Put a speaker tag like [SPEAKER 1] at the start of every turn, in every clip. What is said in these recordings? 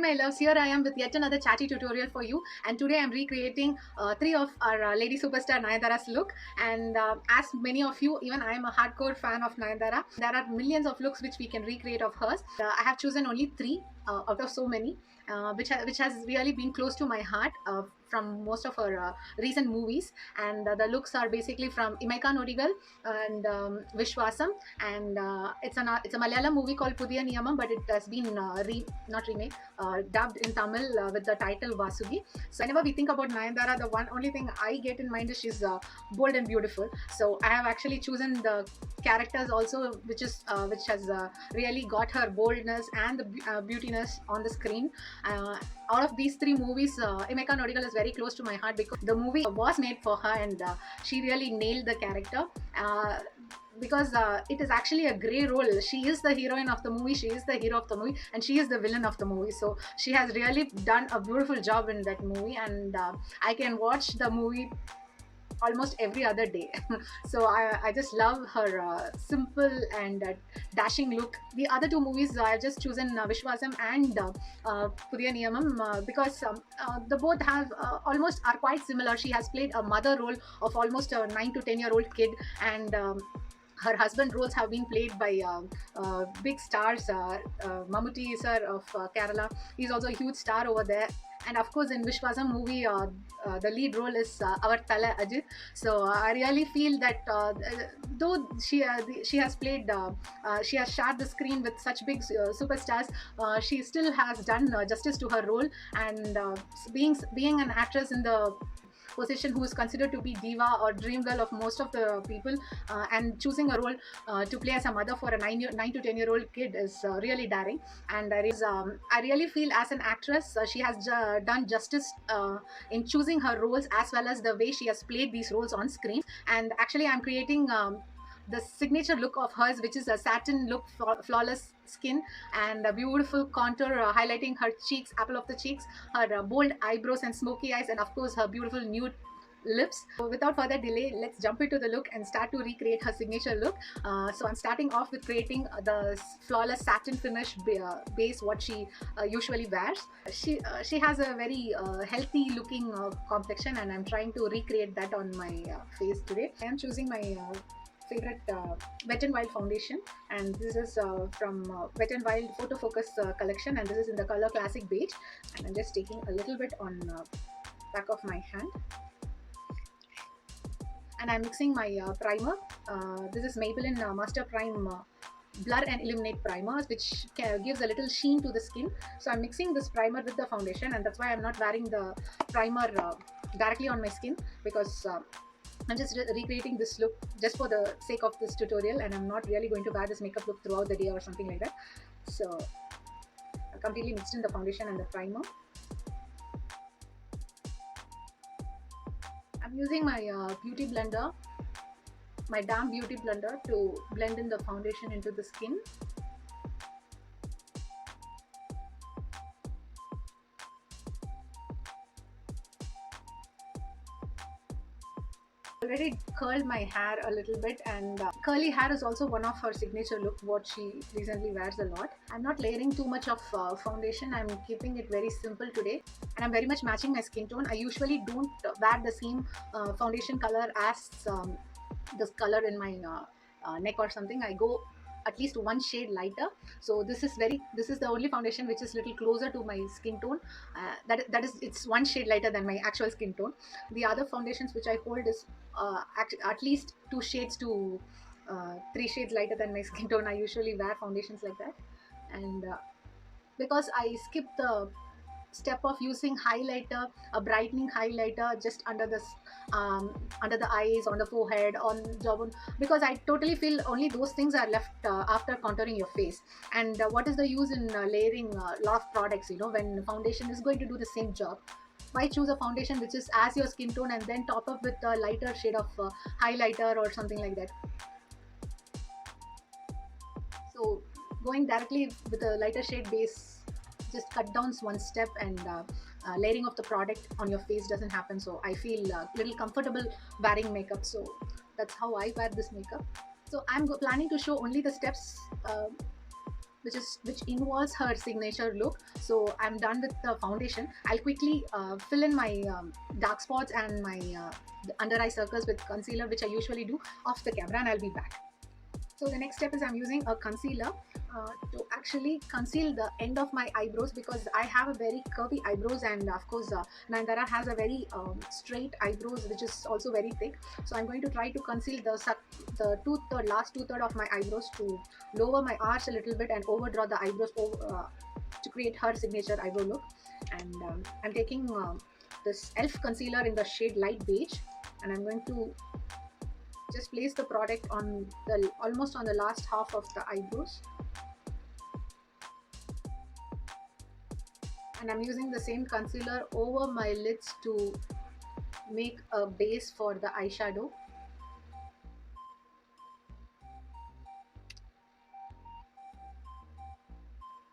[SPEAKER 1] my loves, here I am with yet another chatty tutorial for you, and today I'm recreating three of our lady superstar Nayanthara's look. And as many of you, even I am a hardcore fan of Nayanthara. There are millions of looks which we can recreate of hers. I have chosen only three out of so many, which has really been close to my heart from most of her recent movies. And the looks are basically from Imaika Nodigal and Vishwasam, and it's a Malayalam movie called Pudhiya Niyamam, but it has been not remade, dubbed in Tamil with the title Vasugi. So whenever we think about Nayanthara, the only thing I get in mind is she's bold and beautiful. So I have actually chosen the characters also, which has really got her boldness and the beautiness on the screen. Out of these three movies, Emeka Nodigal is very close to my heart because the movie was made for her, and she really nailed the character. Because it is actually a grey role. She is the heroine of the movie, she is the hero of the movie, and she is the villain of the movie. So she has really done a beautiful job in that movie, and I can watch the movie almost every other day. So I just love her simple and dashing look. The other two movies I've just chosen Vishwasam and Pudhiya Niyamam because the both have almost are quite similar. She has played a mother role of almost a 9 to 10-year-old kid, and her husband roles have been played by big stars. Mammootty sir of Kerala, he's also a huge star over there. And of course, in Vishwasam movie, the lead role is our Tala Ajit. So I really feel that though she has played, she has shared the screen with such big superstars, she still has done justice to her role. And being an actress in the position who is considered to be diva or dream girl of most of the people, and choosing a role to play as a mother for a 9 to 10-year-old kid is really daring. And I really feel as an actress, she has done justice in choosing her roles as well as the way she has played these roles on screen. And actually I'm creating the signature look of hers, which is a satin look, flawless skin, and a beautiful contour highlighting her cheeks, apple of the cheeks, her bold eyebrows and smoky eyes, and of course her beautiful nude lips. So without further delay, let's jump into the look and start to recreate her signature look. So I'm starting off with creating the flawless satin finish base, what she usually wears. She has a very healthy looking complexion, and I'm trying to recreate that on my face today. I am choosing my favorite Wet n Wild foundation, and this is from Wet n Wild Photo Focus collection, and this is in the color classic beige. And I'm just taking a little bit on back of my hand, and I'm mixing my primer. This is Maybelline Master Prime Blur and Illuminate Primer, which gives a little sheen to the skin. So I'm mixing this primer with the foundation, and that's why I'm not wearing the primer directly on my skin, because I'm just recreating this look just for the sake of this tutorial, and I'm not really going to wear this makeup look throughout the day or something like that. So I completely mixed in the foundation and the primer. I'm using my beauty blender, my damp beauty blender, to blend in the foundation into the skin. Already curled my hair a little bit, and curly hair is also one of her signature look, what she recently wears a lot. I'm not layering too much of foundation. I'm keeping it very simple today, and I'm very much matching my skin tone. I usually don't wear the same foundation color as this color in my neck or something. I go at least one shade lighter. So this is the only foundation which is little closer to my skin tone. That is, it's one shade lighter than my actual skin tone. The other foundations which I hold is at least 2 shades to 3 shades lighter than my skin tone. I usually wear foundations like that, and because I skip the step of using highlighter, a brightening highlighter just under the eyes, on the forehead, on jawbone, because I totally feel only those things are left after contouring your face. And what is the use in layering a lot of products, when foundation is going to do the same job? Why choose a foundation which is as your skin tone and then top up with a lighter shade of highlighter or something like that? So going directly with a lighter shade base just cut down one step, and layering of the product on your face doesn't happen. So I feel a little comfortable wearing makeup, so that's how I wear this makeup. So I'm planning to show only the steps which involves her signature look. So I'm done with the foundation. I'll quickly fill in my dark spots and my the under eye circles with concealer, which I usually do off the camera, and I'll be back. So the next step is I'm using a concealer to actually conceal the end of my eyebrows, because I have a very curvy eyebrows, and of course Nayandara has a very straight eyebrows, which is also very thick. So I'm going to try to conceal the last two-third of my eyebrows to lower my arch a little bit and overdraw the eyebrows to create her signature eyebrow look. And I'm taking this ELF concealer in the shade light beige, and I'm going to just place the product on the almost on the last half of the eyebrows, and I'm using the same concealer over my lids to make a base for the eyeshadow.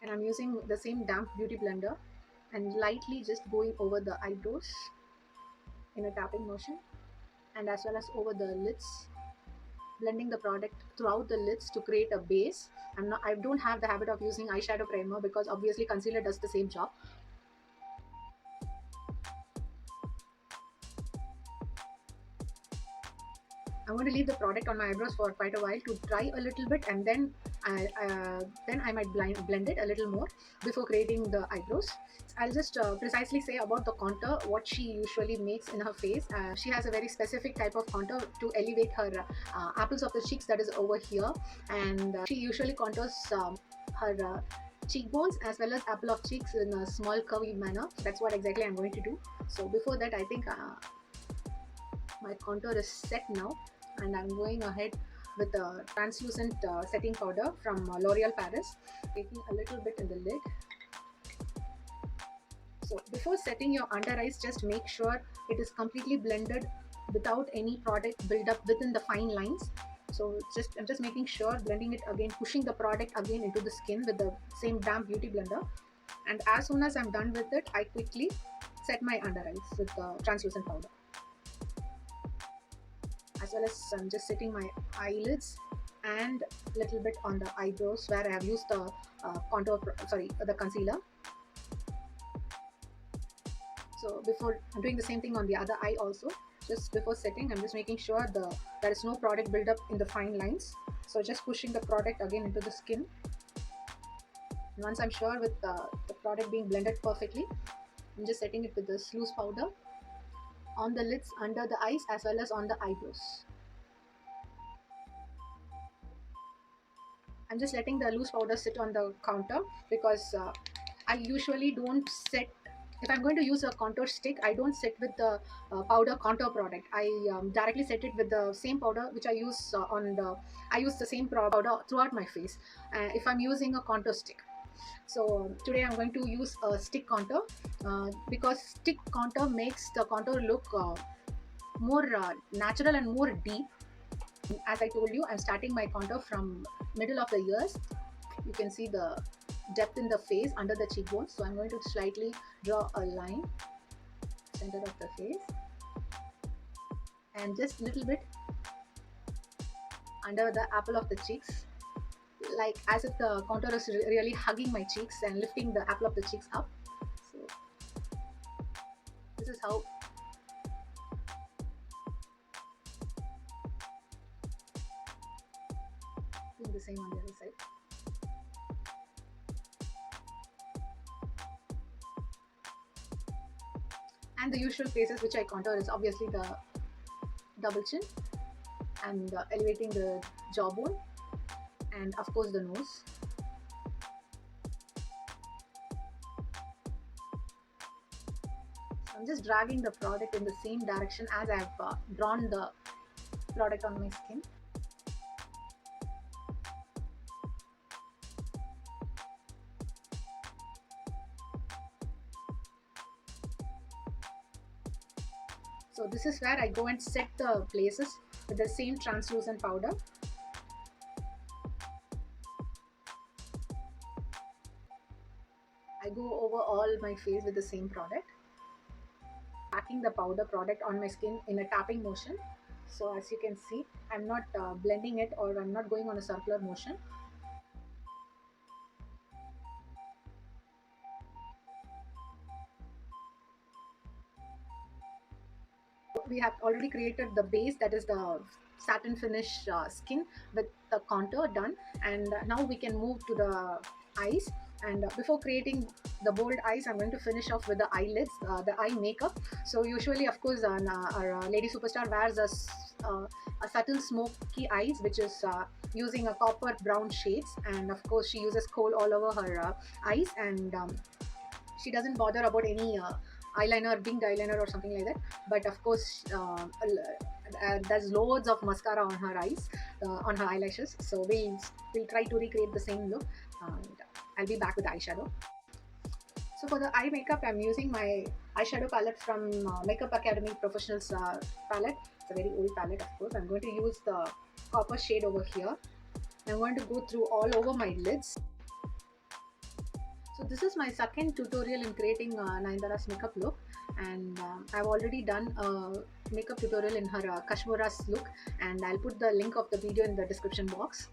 [SPEAKER 1] And I'm using the same damp beauty blender and lightly just going over the eyebrows in a tapping motion, and as well as over the lids, blending the product throughout the lids to create a base. I don't have the habit of using eyeshadow primer, because obviously concealer does the same job. I'm going to leave the product on my eyebrows for quite a while to dry a little bit, and then I might blend it a little more before creating the eyebrows. I'll just precisely say about the contour what she usually makes in her face. She has a very specific type of contour to elevate her apples of the cheeks, that is over here, and she usually contours her cheekbones as well as apple of cheeks in a small curvy manner. That's what exactly I'm going to do. So before that, I think my contour is set now, and I'm going ahead with a translucent setting powder from L'Oreal Paris, taking a little bit in the lid. So before setting your under eyes, just make sure it is completely blended without any product build up within the fine lines. So I'm just making sure, blending it again, pushing the product again into the skin with the same damp beauty blender. And as soon as I'm done with it, I quickly set my under eyes with the translucent powder. As well as I'm just setting my eyelids and a little bit on the eyebrows where I have used the the concealer. So before I'm doing the same thing on the other eye also, just before setting, I'm just making sure there is no product buildup in the fine lines. So just pushing the product again into the skin. And once I'm sure with the product being blended perfectly, I'm just setting it with this loose powder on the lids, under the eyes, as well as on the eyebrows. I'm just letting the loose powder sit on the counter, because I usually don't set, if I'm going to use a contour stick, I don't set with the powder contour product. I directly set it with the same powder which I use the same powder throughout my face if I'm using a contour stick. So today I'm going to use a stick contour, because stick contour makes the contour look more natural and more deep. As I told you, I'm starting my contour from middle of the ears. You can see the depth in the face under the cheekbones. So I'm going to slightly draw a line center of the face, and just a little bit under the apple of the cheeks, like as if the contour is really hugging my cheeks and lifting the apple of the cheeks up. So this is how doing the same on the other side. And the usual places which I contour is obviously the double chin, and elevating the jawbone, and of course the nose. So I'm just dragging the product in the same direction as I've drawn the product on my skin. So this is where I go and set the places with the same translucent powder. I go over all my face with the same product, packing the powder product on my skin in a tapping motion. So as you can see, I'm not blending it, or I'm not going on a circular motion. we have already created the base, that is the satin finish skin with the contour done, and now we can move to the eyes. And before creating the bold eyes, I'm going to finish off with the eyelids, the eye makeup. So usually, of course, our lady superstar wears a subtle smoky eyes, which is using a copper brown shades, and of course she uses kohl all over her eyes, and she doesn't bother about any eyeliner, winged eyeliner or something like that. But of course, there's loads of mascara on her eyes, on her eyelashes. So we'll try to recreate the same look, and I'll be back with eyeshadow. So for the eye makeup, I'm using my eyeshadow palette from Makeup Academy Professionals palette. It's a very old palette, of course. I'm going to use the copper shade over here. I'm going to go through all over my lids. So this is my second tutorial in creating Nayanthara's makeup look, and I've already done a makeup tutorial in her Kashmira's look, and I'll put the link of the video in the description box.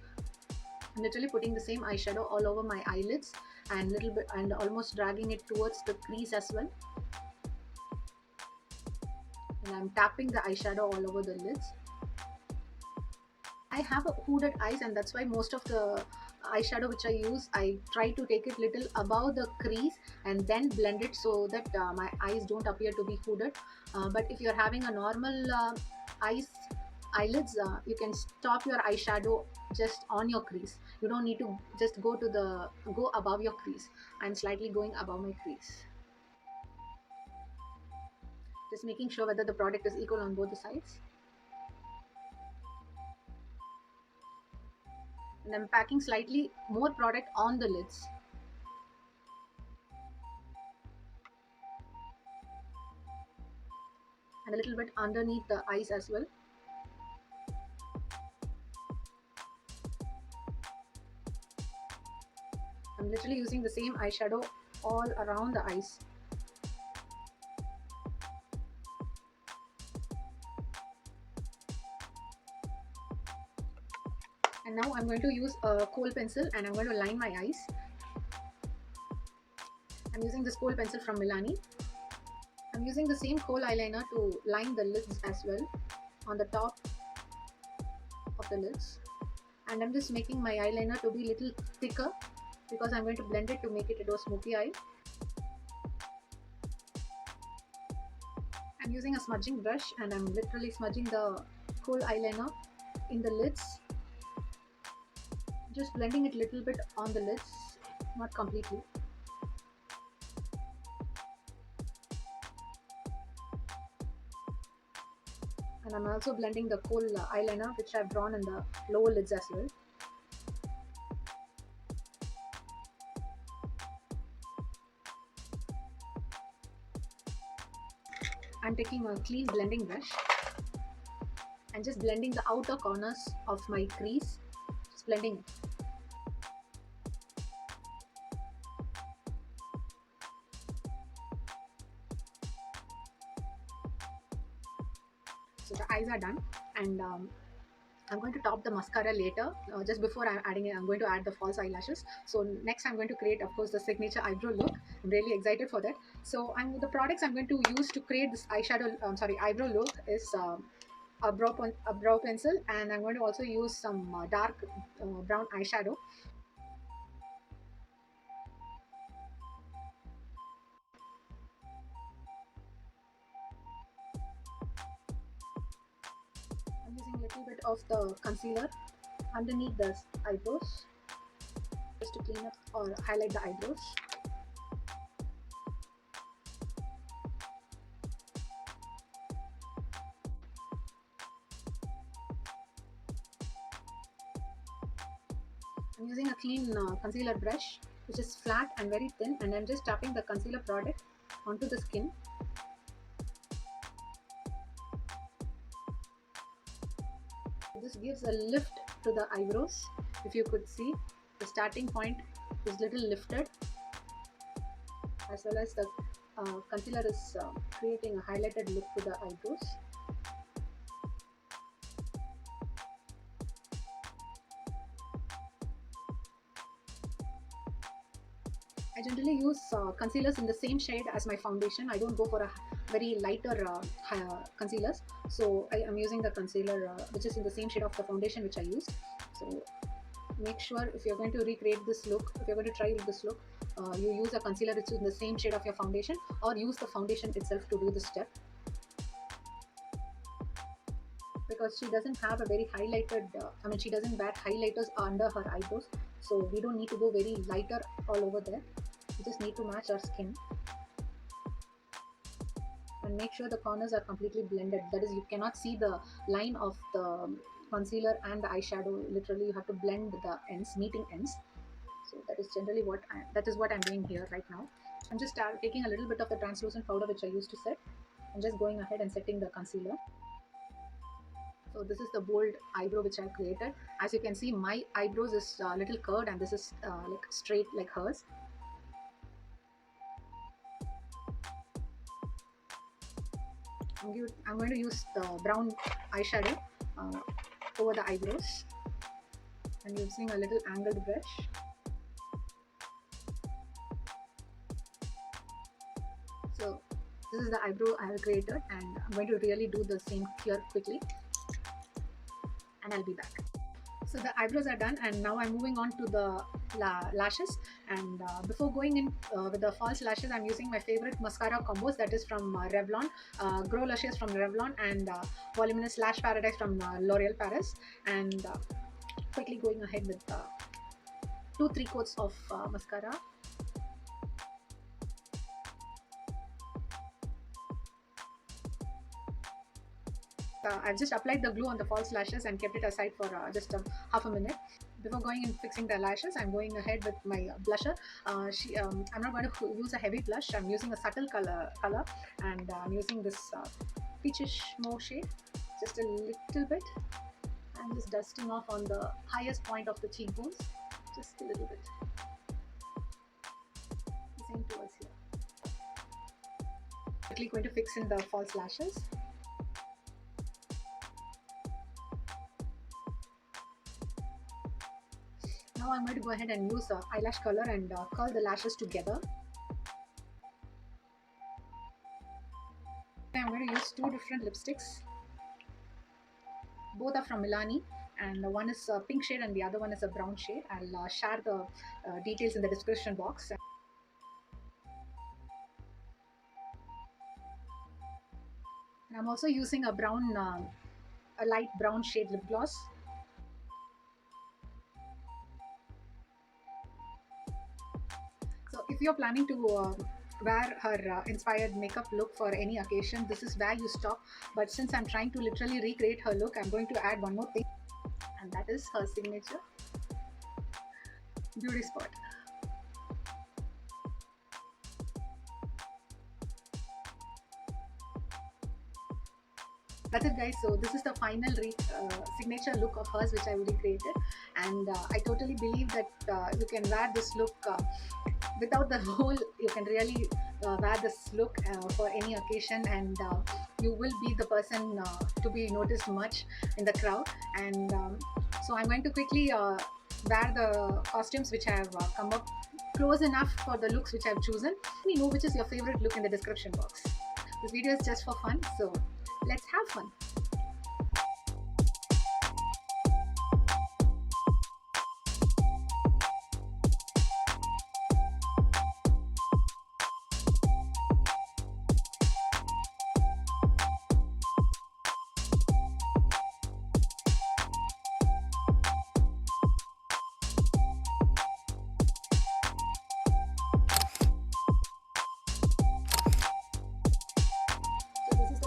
[SPEAKER 1] I'm literally putting the same eyeshadow all over my eyelids and little bit, and almost dragging it towards the crease as well. And I'm tapping the eyeshadow all over the lids. I have a hooded eyes, and that's why most of the eyeshadow which I use, I try to take it little above the crease and then blend it so that my eyes don't appear to be hooded. But if you're having a normal eyelids, you can stop your eyeshadow just on your crease. You don't need to just go above your crease. I'm slightly going above my crease, just making sure whether the product is equal on both the sides. And I'm packing slightly more product on the lids. And a little bit underneath the eyes as well. I'm literally using the same eyeshadow all around the eyes. And now I'm going to use a kohl pencil, and I'm going to line my eyes. I'm using this kohl pencil from Milani. I'm using the same kohl eyeliner to line the lids as well, on the top of the lids. And I'm just making my eyeliner to be a little thicker because I'm going to blend it to make it into a smoky eye. I'm using a smudging brush, and I'm literally smudging the kohl eyeliner in the lids. Just blending it a little bit on the lids, not completely. And I'm also blending the kohl eyeliner which I've drawn in the lower lids as well. I'm taking a clean blending brush and just blending the outer corners of my crease, just blending it. So the eyes are done, and I'm going to top the mascara later. Just before I'm adding it, I'm going to add the false eyelashes. So next I'm going to create, of course, the signature eyebrow look. I'm really excited for that. So the products I'm going to use to create this eyebrow look is a brow pencil, and I'm going to also use some dark brown eyeshadow. I'm using a little bit of the concealer underneath the eyebrows just to clean up or highlight the eyebrows. I'm using a clean concealer brush which is flat and very thin, and I'm just tapping the concealer product onto the skin. This gives a lift to the eyebrows. If you could see, the starting point is little lifted, as well as the concealer is creating a highlighted look to the eyebrows. I generally use concealers in the same shade as my foundation. I don't go for a very lighter concealers. So I am using the concealer which is in the same shade of the foundation which I used. So make sure if you're going to recreate this look, if you're going to try this look, you use a concealer which is in the same shade of your foundation, or use the foundation itself to do this step, because she doesn't have a very highlighted she doesn't wear highlighters under her eyebrows, so we don't need to go very lighter all over there. We just need to match our skin and make sure the corners are completely blended. That is, you cannot see the line of the concealer and the eyeshadow. Literally you have to blend the ends, meeting ends. So that is generally what I'm doing here right now. I'm just taking a little bit of the translucent powder which I used to set, and just going ahead and setting the concealer. So this is the bold eyebrow which I created. As you can see, my eyebrows is a little curved, and this is like straight like hers. I'm going to use the brown eyeshadow over the eyebrows. I'm using a little angled brush. So this is the eyebrow I have created, and I'm going to really do the same here quickly, and I'll be back. So the eyebrows are done, and now I'm moving on to the lashes. And before going in with the false lashes, I'm using my favorite mascara combos, that is from Revlon, Grow Lashes from Revlon, and Voluminous Lash Paradise from L'Oreal Paris. And quickly going ahead with 2-3 coats of mascara. I've just applied the glue on the false lashes and kept it aside for just half a minute. Before going and fixing the lashes, I'm going ahead with my blusher. I'm not going to use a heavy blush. I'm using a subtle color, and I'm using this peachish mauve shade, just a little bit. I'm just dusting off on the highest point of the cheekbones, just a little bit. The same towards here. Quickly going to fix in the false lashes. Now I'm going to go ahead and use eyelash curler and curl the lashes together. I'm going to use 2 different lipsticks. Both are from Milani, and one is a pink shade and the other one is a brown shade. I'll share the details in the description box. And I'm also using a brown, a light brown shade lip gloss. So if you're planning to wear her inspired makeup look for any occasion, this is where you stop. But since I'm trying to literally recreate her look, I'm going to add one more thing, and that is her signature beauty spot. That's it, guys. So this is the final signature look of hers which I recreated, and I totally believe that you can wear this look without the hole. You can really wear this look for any occasion, and you will be the person to be noticed much in the crowd. And so I'm going to quickly wear the costumes which I have come up close enough for the looks which I've chosen. Let me know which is your favorite look in the description box. This video is just for fun, so let's have fun.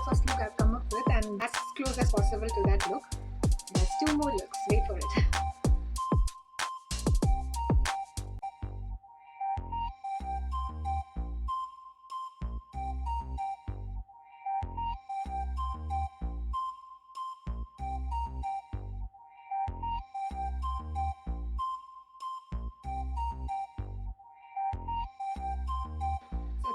[SPEAKER 1] First look I've come up with, and as close as possible to that look. There's 2 more looks, wait for it.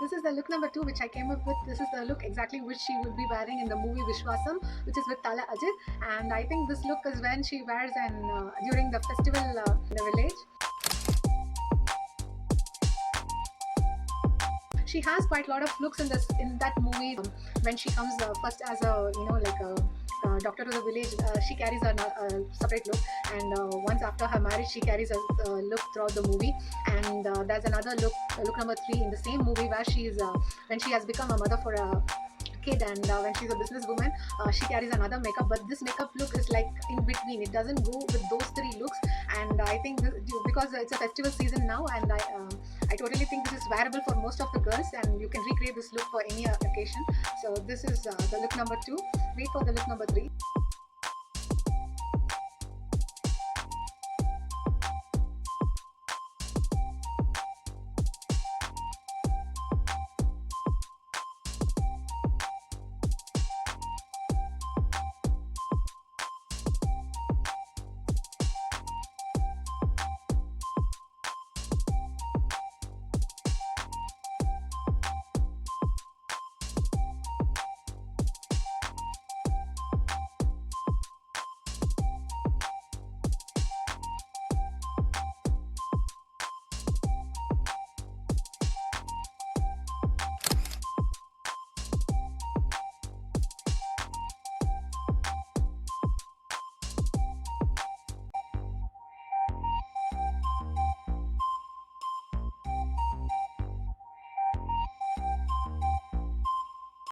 [SPEAKER 1] This is the look number 2 which I came up with. This is the look exactly which she will be wearing in the movie Vishwasam, which is with Tala Ajit. And I think this look is when she wears during the festival in the village. She she has quite a lot of looks in that movie. When she comes first as a like a doctor to the village, she carries a separate look, and once after her marriage, she carries a look throughout the movie. And there's another look number 3 in the same movie where she is when she has become a mother for a kid, and when she's a businesswoman, she carries another makeup, but this makeup look is like in between. It doesn't go with those 3 looks, and I think because it's a festival season now, and I totally think this is wearable for most of the girls, and you can recreate this look for any occasion. So this is the look number 2. Wait for the look number 3.